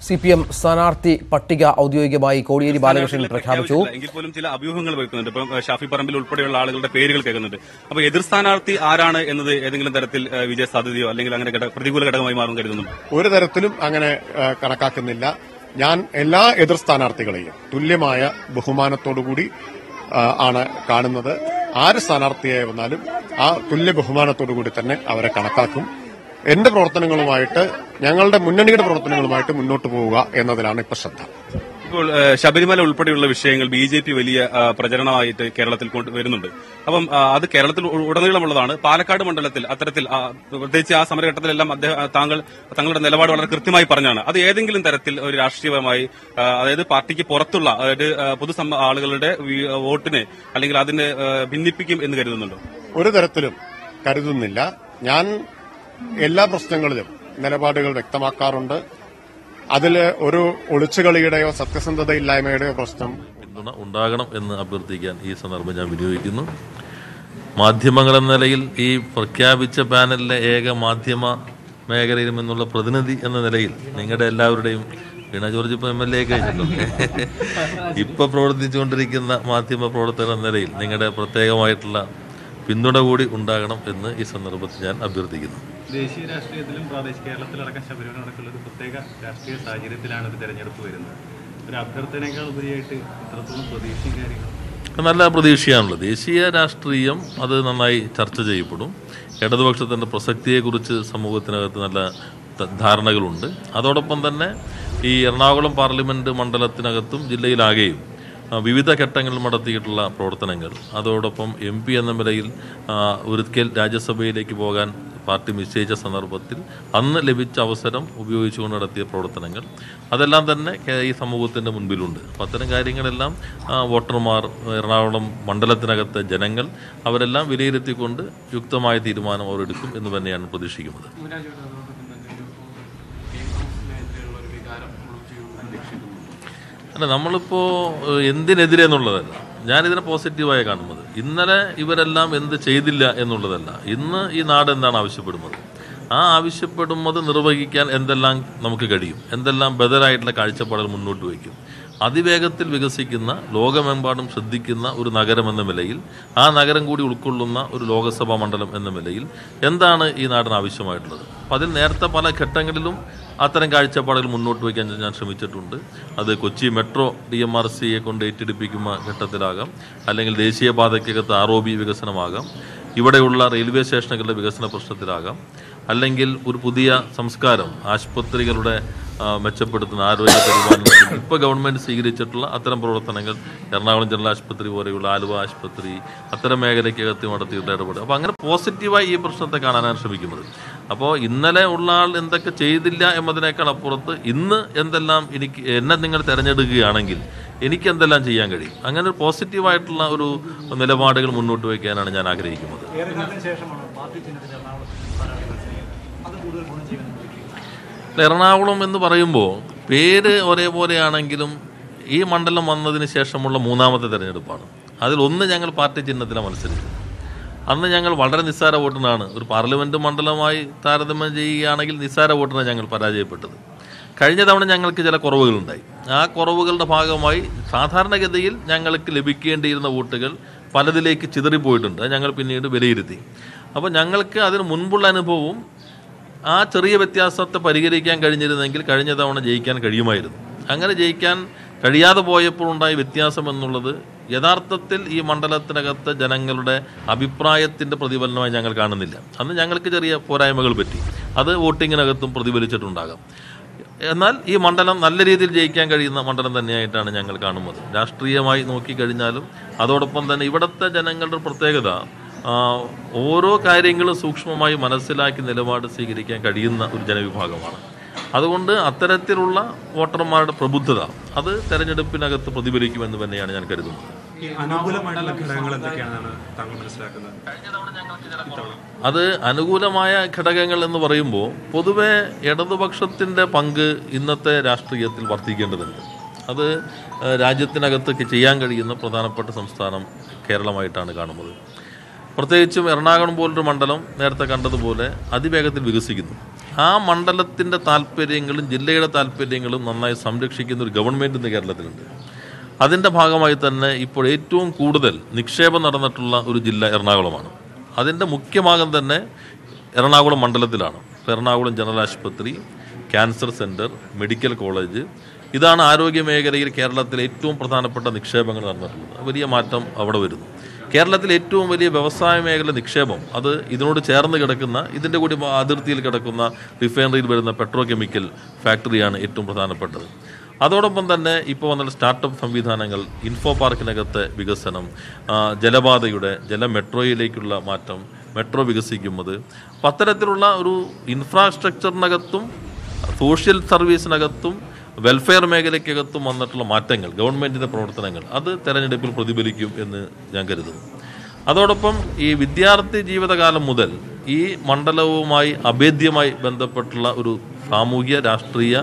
CPM സ്ഥാനാർത്ഥി പട്ടിക ഔദ്യോഗികമായി കോടിയേരി ബാലകൃഷ്ണൻ പ്രഖ്യാപിച്ചു. എങ്കിൽ പോലും ചില അഭ്യൂഹങ്ങൾ വരുന്നുണ്ട്. ഇപ്പം ഷാഫി പറമ്പിൽ ഉൾപ്പെടെയുള്ള ആളുകളുടെ പേരുകൾ കേൾക്കുന്നുണ്ട്. അപ്പോൾ എതിർ സ്ഥാനാർത്ഥി ആരാണ് എന്നത് ഏതെങ്കിലും തരത്തിൽ വിജയ സാധ്യതയോ അല്ലെങ്കിൽ അങ്ങനെ പ്രതികൂല ഘടകമായി മാറും കരുതുന്നുണ്ട്? ഒരു തരത്തിലും അങ്ങനെ കണക്കാക്കുന്നില്ല. ഞാൻ എല്ലാ എതിർ സ്ഥാനാർത്ഥികളെയും തുല്യമായ ബഹുമാനത്തോടുകൂടി ആണ് കാണുന്നത്. ആര് സ്ഥാനാർത്ഥിയായി വന്നാലും ആ തുല്യ ബഹുമാനത്തോടുകൂടി തന്നെ അവരെ കണക്കാക്കും. എന്റെ പ്രവർത്തനങ്ങളുമായിട്ട് ഞങ്ങളുടെ മുന്നണിയുടെ പ്രവർത്തനങ്ങളുമായിട്ട് മുന്നോട്ട് പോവുക എന്നതിലാണ് ഇപ്പോൾ ശ്രദ്ധ. ഇപ്പോൾ ശബരിമല ഉൾപ്പെടെയുള്ള വിഷയങ്ങൾ BJP വലിയ പ്രചരണമായിട്ട് കേരളത്തിൽ കൊണ്ടുവരുന്നുണ്ട്. അപ്പം അത് കേരളത്തിൽ ഉടനീളമുള്ളതാണ്. പാലക്കാട് മണ്ഡലത്തിൽ അത്തരത്തിൽ പ്രത്യേകിച്ച് ആ സമരഘട്ടത്തിലെല്ലാം തങ്ങളുടെ നിലപാട് വളരെ കൃത്യമായി പറഞ്ഞാണ്. അത് ഏതെങ്കിലും തരത്തിൽ ഒരു രാഷ്ട്രീയപരമായി അതായത് പാർട്ടിക്ക് പുറത്തുള്ള അതായത് ആളുകളുടെ വോട്ടിനെ അല്ലെങ്കിൽ അതിനെ ഭിന്നിപ്പിക്കും എന്ന് കരുതുന്നുണ്ടോ? ഒരു തരത്തിലും കരുതുന്നില്ല. ഞാൻ എല്ലാ പ്രശ്നങ്ങളിലും നിലപാടുകൾ വ്യക്തമാക്കാറുണ്ട്. അതിൽ ഒരു ഒളിച്ചുകളിയുടെയോ സത്യസന്ധതയില്ലായ്മയുടെയോ പ്രശ്നം പിന്തുണ ഉണ്ടാകണം എന്ന് അഭ്യർത്ഥിക്കാൻ ഈ സന്ദർഭം ഞാൻ വിനിയോഗിക്കുന്നു. മാധ്യമങ്ങൾ എന്ന നിലയിൽ ഈ പ്രഖ്യാപിച്ച പാനലിലെ ഏക മാധ്യമ മേഖലയിൽ നിന്നുള്ള പ്രതിനിധി എന്ന നിലയിൽ നിങ്ങളുടെ എല്ലാവരുടെയും വീണ ജോർജ് ഇപ്പോൾ MLA കഴിഞ്ഞിട്ടുണ്ട്. ഇപ്പൊ പ്രവർത്തിച്ചുകൊണ്ടിരിക്കുന്ന മാധ്യമ പ്രവർത്തകർ എന്ന നിലയിൽ നിങ്ങളുടെ പ്രത്യേകമായിട്ടുള്ള പിന്തുണ കൂടി ഉണ്ടാകണം എന്ന് ഈ സന്ദർഭത്തിൽ ഞാൻ അഭ്യർത്ഥിക്കുന്നു. ദേശീയ രാഷ്ട്രീയത്തിലും പ്രാദേശിക കേരളത്തിലടക്കം ശബരിമല അടക്കമുള്ള ഒരു പ്രത്യേക രാഷ്ട്രീയ സാഹചര്യത്തിലാണ് ഒരു തെരഞ്ഞെടുപ്പ് വരുന്നത്. ഒരു അഭ്യർത്ഥനയേക്കാൾ ഉപരിയായിട്ട് ഇത്രത്തോളം പ്രതീക്ഷയും കാര്യങ്ങളും നല്ല പ്രതീക്ഷയാണുള്ളത്. ദേശീയ രാഷ്ട്രീയം അത് നന്നായി ചർച്ച ചെയ്യപ്പെടും. ഇടതുപക്ഷത്തിൻ്റെ പ്രസക്തിയെക്കുറിച്ച് സമൂഹത്തിനകത്ത് നല്ല ധാരണകളുണ്ട്. അതോടൊപ്പം തന്നെ ഈ എറണാകുളം പാർലമെൻറ്റ് മണ്ഡലത്തിനകത്തും ജില്ലയിലാകെയും വിവിധ ഘട്ടങ്ങളിൽ നടത്തിയിട്ടുള്ള പ്രവർത്തനങ്ങൾ, അതോടൊപ്പം MP എന്ന നിലയിൽ ഒരിക്കൽ രാജ്യസഭയിലേക്ക് പോകാൻ പാർട്ടി നിശ്ചയിച്ച സന്ദർഭത്തിൽ അന്ന് ലഭിച്ച അവസരം ഉപയോഗിച്ചുകൊണ്ട് നടത്തിയ പ്രവർത്തനങ്ങൾ, അതെല്ലാം തന്നെ ഈ സമൂഹത്തിൻ്റെ മുൻപിലുണ്ട്. അപ്പം അത്തരം കാര്യങ്ങളെല്ലാം വോട്ടർമാർ, എറണാകുളം മണ്ഡലത്തിനകത്തെ ജനങ്ങൾ അവരെല്ലാം വിലയിരുത്തിക്കൊണ്ട് യുക്തമായ തീരുമാനം അവർ എടുക്കും എന്ന് തന്നെയാണ് പ്രതീക്ഷിക്കുന്നത്. അല്ല, നമ്മളിപ്പോൾ എന്തിനെതിരെ എന്നുള്ളതല്ല, ഞാനിതിനെ പോസിറ്റീവായി കാണുന്നത്. ഇന്നലെ ഇവരെല്ലാം എന്ത് ചെയ്തില്ല എന്നുള്ളതല്ല, ഇന്ന് ഈ നാട് എന്താണ് ആവശ്യപ്പെടുന്നത്, ആ ആവശ്യപ്പെടുന്നത് നിർവഹിക്കാൻ എന്തെല്ലാം നമുക്ക് കഴിയും, എന്തെല്ലാം ബദലായിട്ടുള്ള കാഴ്ചപ്പാടുകൾ മുന്നോട്ട് വയ്ക്കും. അതിവേഗത്തിൽ വികസിക്കുന്ന, ലോകമെമ്പാടും ശ്രദ്ധിക്കുന്ന ഒരു നഗരം എന്ന നിലയിൽ, ആ നഗരം കൂടി ഉൾക്കൊള്ളുന്ന ഒരു ലോകസഭാ മണ്ഡലം എന്ന നിലയിൽ എന്താണ് ഈ നാടിന് ആവശ്യമായിട്ടുള്ളത്. അപ്പം അതിൽ നേരത്തെ പല ഘട്ടങ്ങളിലും അത്തരം കാഴ്ചപ്പാടുകൾ മുന്നോട്ട് വയ്ക്കാൻ ഞാൻ ശ്രമിച്ചിട്ടുണ്ട്. അത് കൊച്ചി മെട്രോ DMRCയെ കൊണ്ട് ഏറ്റെടുപ്പിക്കുന്ന ഘട്ടത്തിലാകാം, അല്ലെങ്കിൽ ദേശീയപാതയ്ക്കകത്ത് ROB വികസനമാകാം, ഇവിടെയുള്ള റെയിൽവേ സ്റ്റേഷനുകളുടെ വികസന പ്രശ്നത്തിലാകാം, അല്ലെങ്കിൽ ഒരു പുതിയ സംസ്കാരം, ആശുപത്രികളുടെ മെച്ചപ്പെടുത്തുന്ന ആരോഗ്യ പരിപാലനത്തിൽ ഇപ്പോൾ ഗവൺമെൻറ് സ്വീകരിച്ചിട്ടുള്ള അത്തരം പ്രവർത്തനങ്ങൾ, എറണാകുളം ജനറൽ ആശുപത്രി പോലെയുള്ള ആലുവ ആശുപത്രി, അത്തരം മേഖലയ്ക്കകത്ത് നടത്തിയിട്ടുള്ള ഇടപെടുക. അപ്പോൾ അങ്ങനെ പോസിറ്റീവായി ഈ പ്രശ്നത്തെ കാണാനാണ് ശ്രമിക്കുന്നത്. അപ്പോൾ ഇന്നലെ ഉള്ള ആൾ എന്തൊക്കെ ചെയ്തില്ല എന്നതിനേക്കാൾ അപ്പുറത്ത് ഇന്ന് എന്തെല്ലാം എന്നെ നിങ്ങൾ തിരഞ്ഞെടുക്കുകയാണെങ്കിൽ എനിക്ക് എന്തെല്ലാം ചെയ്യാൻ കഴിയും, അങ്ങനെ ഒരു പോസിറ്റീവായിട്ടുള്ള ഒരു നിലപാടുകൾ മുന്നോട്ട് വയ്ക്കാനാണ് ഞാൻ ആഗ്രഹിക്കുന്നത്. എറണാകുളം എന്ന് പറയുമ്പോൾ പേര് ഒരേപോലെയാണെങ്കിലും ഈ മണ്ഡലം വന്നതിന് ശേഷമുള്ള മൂന്നാമത്തെ തെരഞ്ഞെടുപ്പാണ്. അതിലൊന്ന് ഞങ്ങൾ പാർട്ടി ചിഹ്നത്തിലാണ് മത്സരിച്ചത്. അന്ന് ഞങ്ങൾ വളരെ നിസ്സാര വോട്ടിനാണ്, ഒരു പാർലമെൻറ്റ് മണ്ഡലമായി താരതമ്യം ചെയ്യുകയാണെങ്കിൽ നിസ്സാര വോട്ടിനാണ് ഞങ്ങൾ പരാജയപ്പെട്ടത്. കഴിഞ്ഞ തവണ ഞങ്ങൾക്ക് ചില കുറവുകളുണ്ടായി. ആ കുറവുകളുടെ ഭാഗമായി സാധാരണഗതിയിൽ ഞങ്ങൾക്ക് ലഭിക്കേണ്ടിയിരുന്ന വോട്ടുകൾ പലതിലേക്ക് ചിതറിപ്പോയിട്ടുണ്ട്. അത് ഞങ്ങൾ പിന്നീട് വിലയിരുത്തി. അപ്പോൾ ഞങ്ങൾക്ക് അതിന് മുൻപുള്ള അനുഭവവും ആ ചെറിയ വ്യത്യാസത്തെ പരിഹരിക്കാൻ കഴിഞ്ഞിരുന്നെങ്കിൽ കഴിഞ്ഞ തവണ ജയിക്കാൻ കഴിയുമായിരുന്നു. അങ്ങനെ ജയിക്കാൻ കഴിയാതെ പോയപ്പോൾ ഉണ്ടായ വ്യത്യാസം എന്നുള്ളത് യഥാർത്ഥത്തിൽ ഈ മണ്ഡലത്തിനകത്ത് ജനങ്ങളുടെ അഭിപ്രായത്തിൻ്റെ പ്രതിഫലനമായി ഞങ്ങൾ കാണുന്നില്ല. അന്ന് ഞങ്ങൾക്ക് ചെറിയ പോരായ്മകൾ പറ്റി, അത് വോട്ടിങ്ങിനകത്തും പ്രതിഫലിച്ചിട്ടുണ്ടാകാം. എന്നാൽ ഈ മണ്ഡലം നല്ല രീതിയിൽ ജയിക്കാൻ കഴിയുന്ന മണ്ഡലം തന്നെയായിട്ടാണ് ഞങ്ങൾ കാണുന്നത്. രാഷ്ട്രീയമായി നോക്കിക്കഴിഞ്ഞാലും അതോടൊപ്പം തന്നെ ഇവിടുത്തെ ജനങ്ങളുടെ പ്രത്യേകത ഓരോ കാര്യങ്ങളും സൂക്ഷ്മമായി മനസ്സിലാക്കി നിലപാട് സ്വീകരിക്കാൻ കഴിയുന്ന ഒരു ജനവിഭാഗമാണ്. അതുകൊണ്ട് അത്തരത്തിലുള്ള വോട്ടർമാരുടെ പ്രബുദ്ധത അത് തെരഞ്ഞെടുപ്പിനകത്ത് പ്രതിഫലിക്കുമെന്ന് തന്നെയാണ് ഞാൻ കരുതുന്നത്. അത് അനുകൂലമായ ഘടകങ്ങൾ എന്ന് പറയുമ്പോൾ പൊതുവെ ഇടതുപക്ഷത്തിൻ്റെ പങ്ക് ഇന്നത്തെ രാഷ്ട്രീയത്തിൽ വർദ്ധിക്കേണ്ടതുണ്ട്. അത് രാജ്യത്തിനകത്ത് ചെയ്യാൻ കഴിയുന്ന പ്രധാനപ്പെട്ട സംസ്ഥാനം കേരളമായിട്ടാണ് കാണുന്നത്. പ്രത്യേകിച്ചും എറണാകുളം പോലൊരു മണ്ഡലം നേരത്തെ കണ്ടതുപോലെ അതിവേഗത്തിൽ വികസിക്കുന്നു. ആ മണ്ഡലത്തിൻ്റെ താല്പര്യങ്ങളും ജില്ലയുടെ താല്പര്യങ്ങളും നന്നായി സംരക്ഷിക്കുന്ന ഒരു ഗവൺമെൻറ് ഇന്ന് കേരളത്തിലുണ്ട്. അതിൻ്റെ ഭാഗമായി തന്നെ ഇപ്പോൾ ഏറ്റവും കൂടുതൽ നിക്ഷേപം നടന്നിട്ടുള്ള ഒരു ജില്ല എറണാകുളമാണ്. അതിൻ്റെ മുഖ്യഭാഗം തന്നെ എറണാകുളം മണ്ഡലത്തിലാണ്. എറണാകുളം ജനറൽ ആശുപത്രി, ക്യാൻസർ സെൻറ്റർ, മെഡിക്കൽ കോളേജ്, ഇതാണ് ആരോഗ്യ മേഖലയിൽ കേരളത്തിലെ ഏറ്റവും പ്രധാനപ്പെട്ട നിക്ഷേപങ്ങൾ നടന്നിട്ടുള്ളത്. വലിയ മാറ്റം അവിടെ വരുന്നു. കേരളത്തിലെ ഏറ്റവും വലിയ വ്യവസായ മേഖല നിക്ഷേപം അത് ഇതിനോട് ചേർന്ന് കിടക്കുന്ന, ഇതിൻ്റെ കൂടി അതിർത്തിയിൽ കിടക്കുന്ന റിഫൈനറിയിൽ വരുന്ന പെട്രോ കെമിക്കൽ ഫാക്ടറിയാണ് ഏറ്റവും പ്രധാനപ്പെട്ടത്. അതോടൊപ്പം തന്നെ ഇപ്പോൾ വന്ന സ്റ്റാർട്ടപ്പ് സംവിധാനങ്ങൾ, ഇൻഫോ പാർക്കിനകത്തെ വികസനം, ജലപാതയുടെ മെട്രോയിലേക്കുള്ള മാറ്റം, മെട്രോ വികസിക്കുന്നത്, അപ്പം അത്തരത്തിലുള്ള ഒരു ഇൻഫ്രാസ്ട്രക്ചറിനകത്തും സോഷ്യൽ സർവീസിനകത്തും വെൽഫെയർ മേഖലയ്ക്കകത്തും വന്നിട്ടുള്ള മാറ്റങ്ങൾ, ഗവൺമെൻറ്റിൻ്റെ പ്രവർത്തനങ്ങൾ അത് തെരഞ്ഞെടുപ്പിൽ പ്രതിഫലിക്കും എന്ന് ഞാൻ കരുതുന്നു. അതോടൊപ്പം ഈ വിദ്യാർത്ഥി ജീവിതകാലം മുതൽ ഈ മണ്ഡലവുമായി അഭേദ്യമായി ബന്ധപ്പെട്ടുള്ള ഒരു സാമൂഹ്യ, രാഷ്ട്രീയ,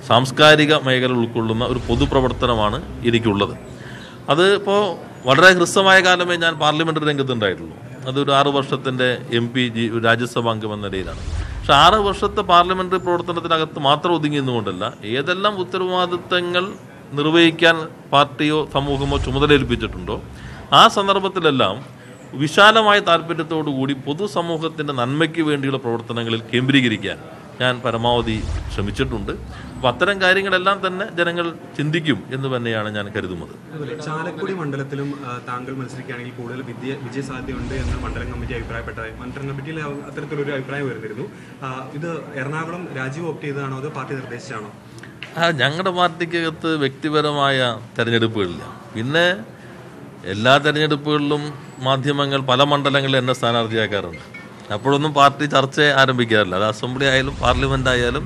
സാംസ്കാരിക മേഖല ഉൾക്കൊള്ളുന്ന ഒരു പൊതുപ്രവർത്തനമാണ് എനിക്കുള്ളത്. അത് ഇപ്പോൾ വളരെ ഹ്രസ്വമായ കാലമേ ഞാൻ പാർലമെൻ്ററി രംഗത്തുണ്ടായിട്ടുള്ളൂ. അതൊരു 6 വർഷത്തിൻ്റെ MP രാജ്യസഭാ അംഗം എന്ന നിലയിലാണ്. പക്ഷെ 6 വർഷത്തെ പാർലമെൻ്ററി പ്രവർത്തനത്തിനകത്ത് മാത്രം ഒതുങ്ങി നിന്നുകൊണ്ടല്ല, ഏതെല്ലാം ഉത്തരവാദിത്തങ്ങൾ നിർവഹിക്കാൻ പാർട്ടിയോ സമൂഹമോ ചുമതലയേൽപ്പിച്ചിട്ടുണ്ടോ ആ സന്ദർഭത്തിലെല്ലാം വിശാലമായ താല്പര്യത്തോടു കൂടി പൊതുസമൂഹത്തിൻ്റെ നന്മയ്ക്ക് വേണ്ടിയുള്ള പ്രവർത്തനങ്ങളിൽ കേന്ദ്രീകരിക്കാൻ ഞാൻ പരമാവധി ശ്രമിച്ചിട്ടുണ്ട്. അപ്പോൾ അത്തരം കാര്യങ്ങളെല്ലാം തന്നെ ജനങ്ങൾ ചിന്തിക്കും എന്ന് തന്നെയാണ് ഞാൻ കരുതുന്നത്. ചാലക്കുടി മണ്ഡലത്തിലും താങ്കൾ മത്സരിക്കുകയാണെങ്കിൽ കൂടുതൽ വിജയസാധ്യതയുണ്ട് എന്ന് മണ്ഡലം കമ്മിറ്റി അഭിപ്രായപ്പെട്ടത്. മണ്ഡലം കമ്മിറ്റിയിൽ അത്തരത്തിലൊരു അഭിപ്രായം വരുന്നിരുന്നു. ഇത് എറണാകുളം രാജീവ് ഓപ്റ്റ് ചെയ്തതാണോ അതോ പാർട്ടി നിർദ്ദേശിച്ചാണോ? ഞങ്ങളുടെ പാർട്ടിക്കകത്ത് വ്യക്തിപരമായ തെരഞ്ഞെടുപ്പുകളില്ല. പിന്നെ എല്ലാ തെരഞ്ഞെടുപ്പുകളിലും മാധ്യമങ്ങൾ പല മണ്ഡലങ്ങളിൽ എന്നെ സ്ഥാനാർത്ഥിയാക്കാറുണ്ട്. അപ്പോഴൊന്നും പാർട്ടി ചർച്ച ആരംഭിക്കാറില്ല. അത് അസംബ്ലി ആയാലും പാർലമെൻ്റ് ആയാലും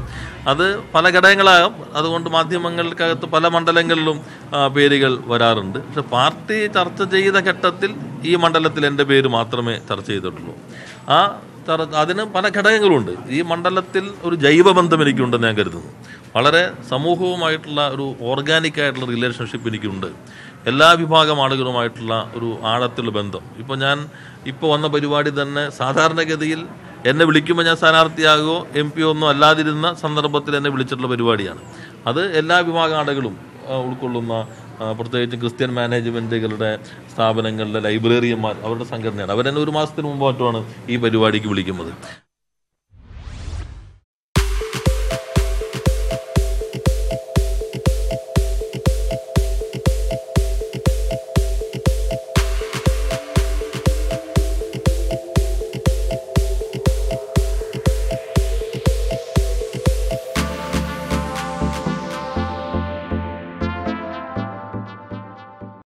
അത് പല ഘടകങ്ങളാകും. അതുകൊണ്ട് മാധ്യമങ്ങൾക്കകത്ത് പല മണ്ഡലങ്ങളിലും പേരുകൾ വരാറുണ്ട്. പക്ഷെ പാർട്ടി ചർച്ച ചെയ്ത ഘട്ടത്തിൽ ഈ മണ്ഡലത്തിൽ എൻ്റെ പേര് മാത്രമേ ചർച്ച ചെയ്തിട്ടുള്ളൂ. അതിന് പല ഘടകങ്ങളുണ്ട്. ഈ മണ്ഡലത്തിൽ ഒരു ജൈവബന്ധം എനിക്കുണ്ടെന്ന് ഞാൻ കരുതുന്നു. വളരെ സമൂഹവുമായിട്ടുള്ള ഒരു ഓർഗാനിക്കായിട്ടുള്ള റിലേഷൻഷിപ്പ് എനിക്കുണ്ട്. എല്ലാ വിഭാഗം ആളുകളുമായിട്ടുള്ള ഒരു ആഴത്തിലുള്ള ബന്ധം. ഇപ്പോൾ വന്ന പരിപാടി തന്നെ സാധാരണഗതിയിൽ എന്നെ വിളിക്കുമ്പോൾ ഞാൻ സ്ഥാനാർത്ഥിയാകുമോ MP ഒന്നും അല്ലാതിരുന്ന സന്ദർഭത്തിൽ എന്നെ വിളിച്ചിട്ടുള്ള പരിപാടിയാണ്. അത് എല്ലാ വിഭാഗം ആളുകളും ഉൾക്കൊള്ളുന്ന, പ്രത്യേകിച്ചും ക്രിസ്ത്യൻ മാനേജ്മെൻറ്റുകളുടെ സ്ഥാപനങ്ങളിലെ ലൈബ്രറിയന്മാർ, അവരുടെ സംഘടനയാണ്. അവരെന്നെ 1 മാസത്തിന് മുമ്പ് മറ്റുമാണ് ഈ പരിപാടിക്ക് വിളിക്കുന്നത്.